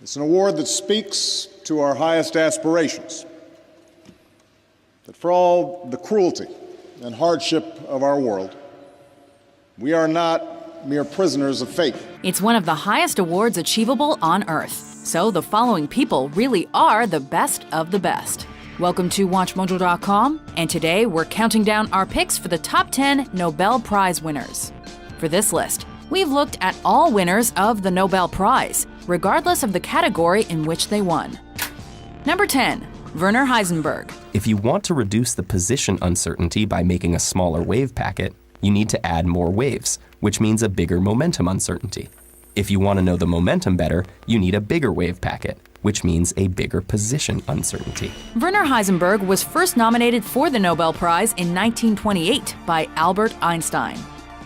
It's an award that speaks to our highest aspirations, that for all the cruelty and hardship of our world, we are not mere prisoners of fate. It's one of the highest awards achievable on Earth, so the following people really are the best of the best. Welcome to WatchMojo.com, and today we're counting down our picks for the top 10 Nobel Prize winners. For this list, we've looked at all winners of the Nobel Prize, regardless of the category in which they won. Number 10, Werner Heisenberg. If you want to reduce the position uncertainty by making a smaller wave packet, you need to add more waves, which means a bigger momentum uncertainty. If you want to know the momentum better, you need a bigger wave packet, which means a bigger position uncertainty. Werner Heisenberg was first nominated for the Nobel Prize in 1928 by Albert Einstein.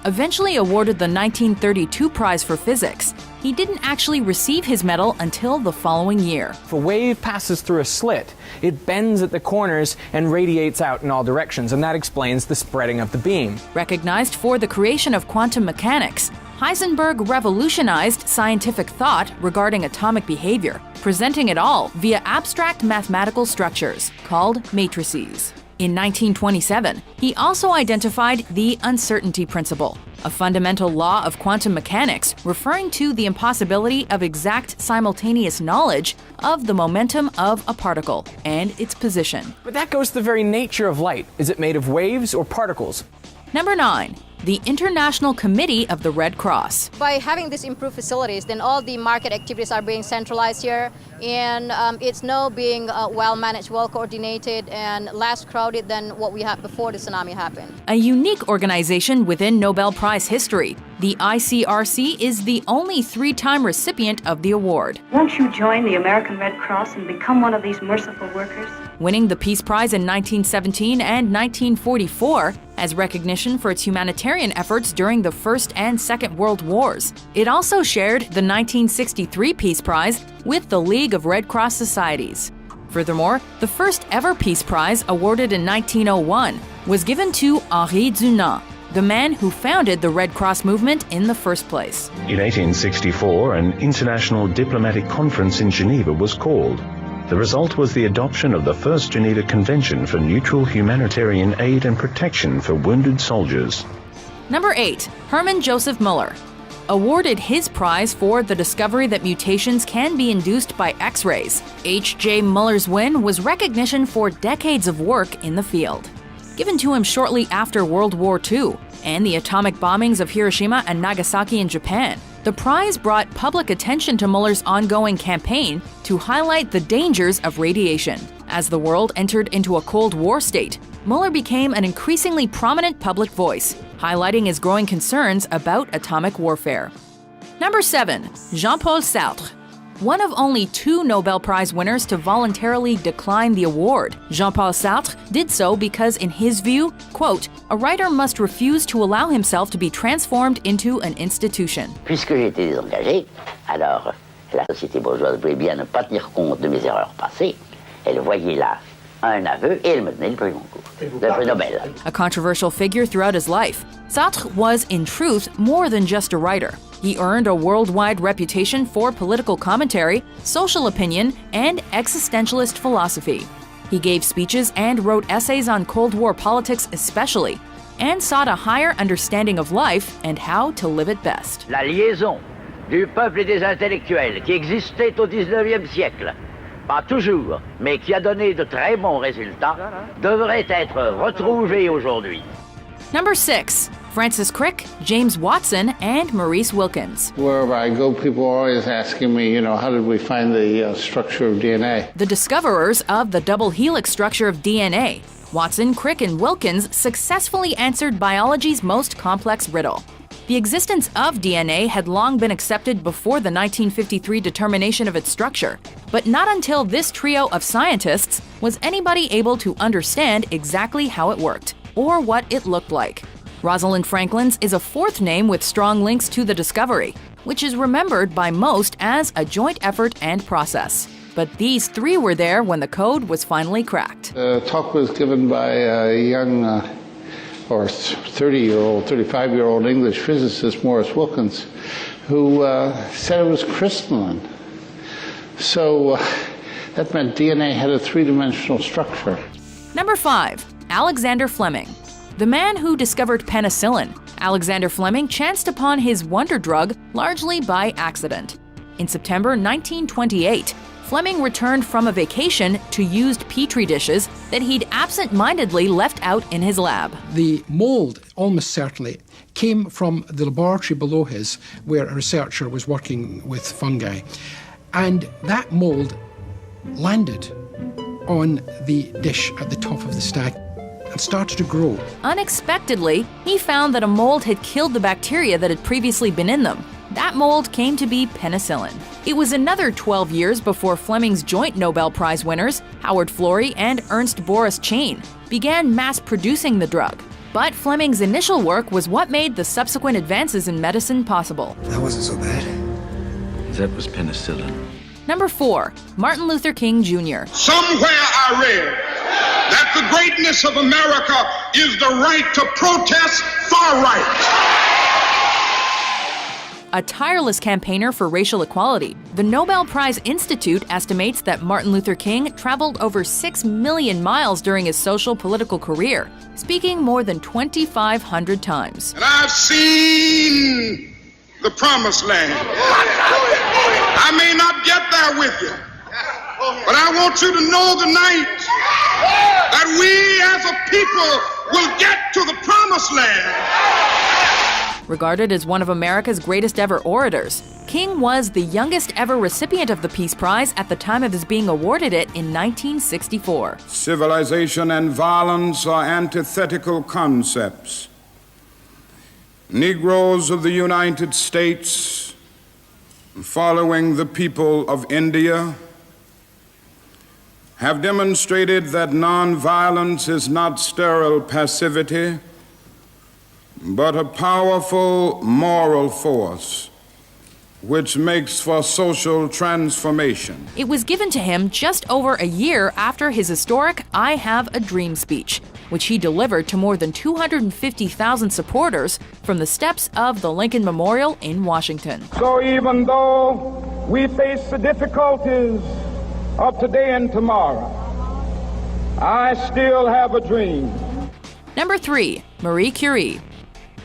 Eventually awarded the 1932 prize for physics, he didn't actually receive his medal until the following year. If a wave passes through a slit, it bends at the corners and radiates out in all directions, and that explains the spreading of the beam. Recognized for the creation of quantum mechanics, Heisenberg revolutionized scientific thought regarding atomic behavior, presenting it all via abstract mathematical structures called matrices. In 1927, he also identified the uncertainty principle, a fundamental law of quantum mechanics referring to the impossibility of exact simultaneous knowledge of the momentum of a particle and its position. But that goes to the very nature of light. Is it made of waves or particles? Number 9. The International Committee of the Red Cross. By having these improved facilities, then all the market activities are being centralized here, and it's now being well managed, well coordinated, and less crowded than what we had before the tsunami happened. A unique organization within Nobel Prize history, the ICRC is the only 3-time recipient of the award. Won't you join the American Red Cross and become one of these merciful workers? Winning the Peace Prize in 1917 and 1944 as recognition for its humanitarian efforts during the First and Second World Wars. It also shared the 1963 Peace Prize with the League of Red Cross Societies. Furthermore, the first ever Peace Prize, awarded in 1901, was given to Henri Dunant, the man who founded the Red Cross movement in the first place. In 1864, an international diplomatic conference in Geneva was called. The result was the adoption of the First Geneva Convention for Mutual Humanitarian Aid and Protection for Wounded Soldiers. Number 8. Hermann Joseph Muller. Awarded his prize for the discovery that mutations can be induced by X-rays, H.J. Muller's win was recognition for decades of work in the field. Given to him shortly after World War II and the atomic bombings of Hiroshima and Nagasaki in Japan, the prize brought public attention to Muller's ongoing campaign to highlight the dangers of radiation. As the world entered into a Cold War state, Muller became an increasingly prominent public voice, highlighting his growing concerns about atomic warfare. Number 7. Jean-Paul Sartre. One of only 2 Nobel Prize winners to voluntarily decline the award, Jean-Paul Sartre did so because, in his view, quote, a writer must refuse to allow himself to be transformed into an institution. Puisque j'ai été désengagé, alors la société bourgeoise voulait bien ne pas tenir compte de mes erreurs passées. Elle voyait là un aveu et elle me donnait le prix Goncourt, le prix Nobel. A controversial figure throughout his life, Sartre was, in truth, more than just a writer. He earned a worldwide reputation for political commentary, social opinion, and existentialist philosophy. He gave speeches and wrote essays on Cold War politics especially, and sought a higher understanding of life and how to live it best. La liaison du peuple et des intellectuels qui existait au XIXe siècle, pas toujours, mais qui a donné de très bons résultats, devrait être retrouvée aujourd'hui. Number 6. Francis Crick, James Watson, and Maurice Wilkins. Wherever I go, people are always asking me, how did we find the structure of DNA? The discoverers of the double helix structure of DNA, Watson, Crick, and Wilkins successfully answered biology's most complex riddle. The existence of DNA had long been accepted before the 1953 determination of its structure, but not until this trio of scientists was anybody able to understand exactly how it worked, or what it looked like. Rosalind Franklin's is a 4th name with strong links to the discovery, which is remembered by most as a joint effort and process. But these 3 were there when the code was finally cracked. The talk was given by a young or 30-year-old, 35-year-old English physicist, Maurice Wilkins, who said it was crystalline. So that meant DNA had a three-dimensional structure. Number 5. Alexander Fleming. The man who discovered penicillin, Alexander Fleming chanced upon his wonder drug largely by accident. In September 1928, Fleming returned from a vacation to used petri dishes that he'd absent-mindedly left out in his lab. The mold, almost certainly, came from the laboratory below his, where a researcher was working with fungi. And that mold landed on the dish at the top of the stack and started to grow. Unexpectedly, he found that a mold had killed the bacteria that had previously been in them. That mold came to be penicillin. It was another 12 years before Fleming's joint Nobel Prize winners, Howard Florey and Ernst Boris Chain, began mass-producing the drug. But Fleming's initial work was what made the subsequent advances in medicine possible. That wasn't so bad. That was penicillin. Number 4. Martin Luther King Jr. Somewhere I read that the greatness of America is the right to protest far right. A tireless campaigner for racial equality, the Nobel Prize Institute estimates that Martin Luther King traveled over 6 million miles during his social political career, speaking more than 2,500 times. And I've seen the promised land. I may not get there with you, but I want you to know tonight that we as a people will get to the promised land. Regarded as one of America's greatest ever orators, King was the youngest ever recipient of the Peace Prize at the time of his being awarded it in 1964. Civilization and violence are antithetical concepts. Negroes of the United States, following the people of India, have demonstrated that nonviolence is not sterile passivity, but a powerful moral force which makes for social transformation. It was given to him just over a year after his historic I Have a Dream speech, which he delivered to more than 250,000 supporters from the steps of the Lincoln Memorial in Washington. So even though we face the difficulties of today and tomorrow, I still have a dream. Number 3. Marie Curie.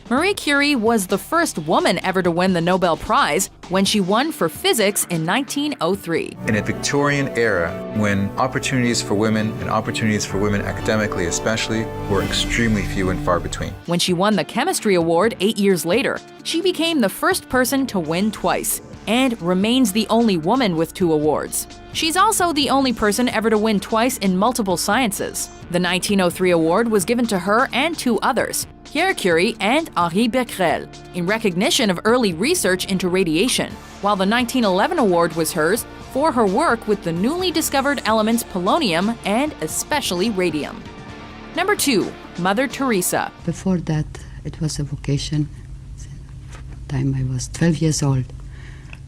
Marie Curie was the first woman ever to win the Nobel Prize when she won for physics in 1903. In a Victorian era, when opportunities for women and opportunities for women academically especially were extremely few and far between. When she won the chemistry award 8 years later, she became the first person to win twice and remains the only woman with 2 awards. She's also the only person ever to win twice in multiple sciences. The 1903 award was given to her and 2 others, Pierre Curie and Henri Becquerel, in recognition of early research into radiation, while the 1911 award was hers for her work with the newly discovered elements polonium and especially radium. Number 2. Mother Teresa. Before that, it was a vocation. From the time I was 12 years old.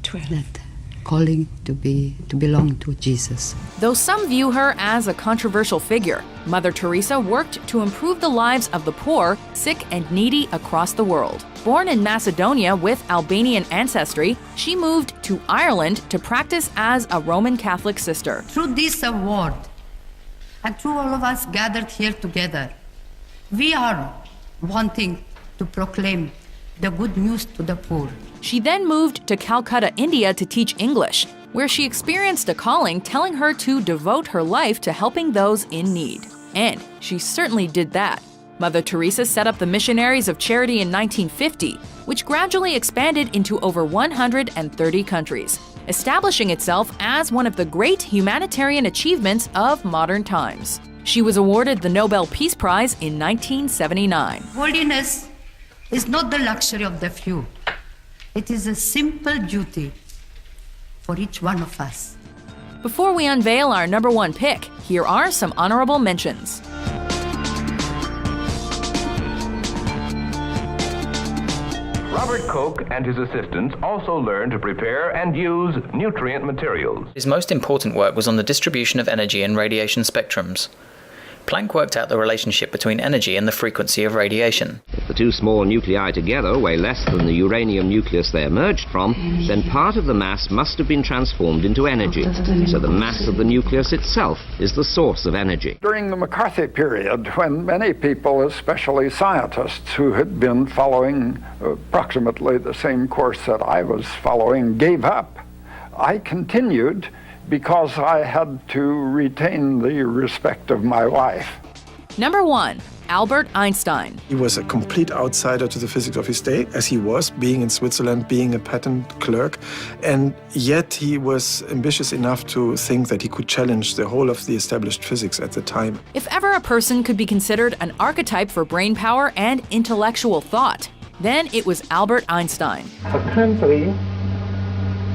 12. That calling to belong to Jesus. Though some view her as a controversial figure, Mother Teresa worked to improve the lives of the poor, sick, and needy across the world. Born in Macedonia with Albanian ancestry, she moved to Ireland to practice as a Roman Catholic sister. Through this award, and through all of us gathered here together, we are wanting to proclaim the good news to the poor. She then moved to Calcutta, India to teach English, where she experienced a calling telling her to devote her life to helping those in need. And she certainly did that. Mother Teresa set up the Missionaries of Charity in 1950, which gradually expanded into over 130 countries, establishing itself as one of the great humanitarian achievements of modern times. She was awarded the Nobel Peace Prize in 1979. Holiness is not the luxury of the few. It is a simple duty for each one of us. Before we unveil our number 1 pick, here are some honorable mentions. Robert Koch and his assistants also learned to prepare and use nutrient materials. His most important work was on the distribution of energy in radiation spectrums. Planck worked out the relationship between energy and the frequency of radiation. If the two small nuclei together weigh less than the uranium nucleus they emerged from, then part of the mass must have been transformed into energy. So the mass of the nucleus itself is the source of energy. During the McCarthy period, when many people, especially scientists who had been following approximately the same course that I was following, gave up, I continued because I had to retain the respect of my wife. Number 1. Albert Einstein. He was a complete outsider to the physics of his day, as he was, being in Switzerland, being a patent clerk, and yet he was ambitious enough to think that he could challenge the whole of the established physics at the time. If ever a person could be considered an archetype for brainpower and intellectual thought, then it was Albert Einstein. A country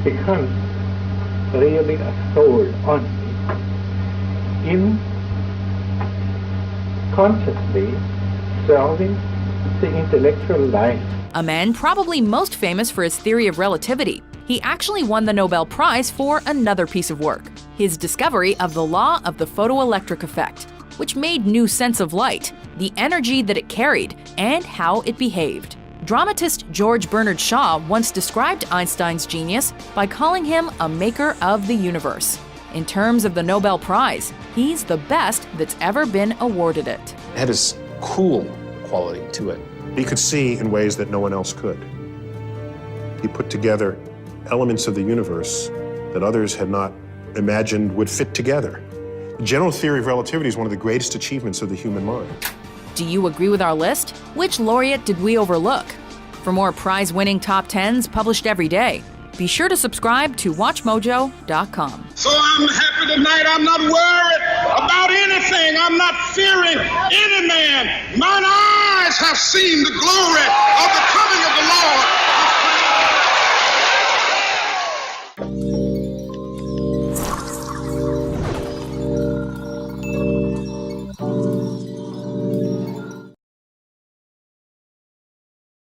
becomes really a soul only in consciously solving the intellectual life. A man probably most famous for his theory of relativity. He actually won the Nobel Prize for another piece of work, his discovery of the law of the photoelectric effect, which made new sense of light, the energy that it carried, and how it behaved. Dramatist George Bernard Shaw once described Einstein's genius by calling him a maker of the universe. In terms of the Nobel Prize, he's the best that's ever been awarded it. It had this cool quality to it. He could see in ways that no one else could. He put together elements of the universe that others had not imagined would fit together. The general theory of relativity is one of the greatest achievements of the human mind. Do you agree with our list? Which laureate did we overlook? For more prize-winning top 10s published every day, be sure to subscribe to WatchMojo.com. So I'm happy tonight. I'm not worried about anything. I'm not fearing any man. Mine eyes have seen the glory of the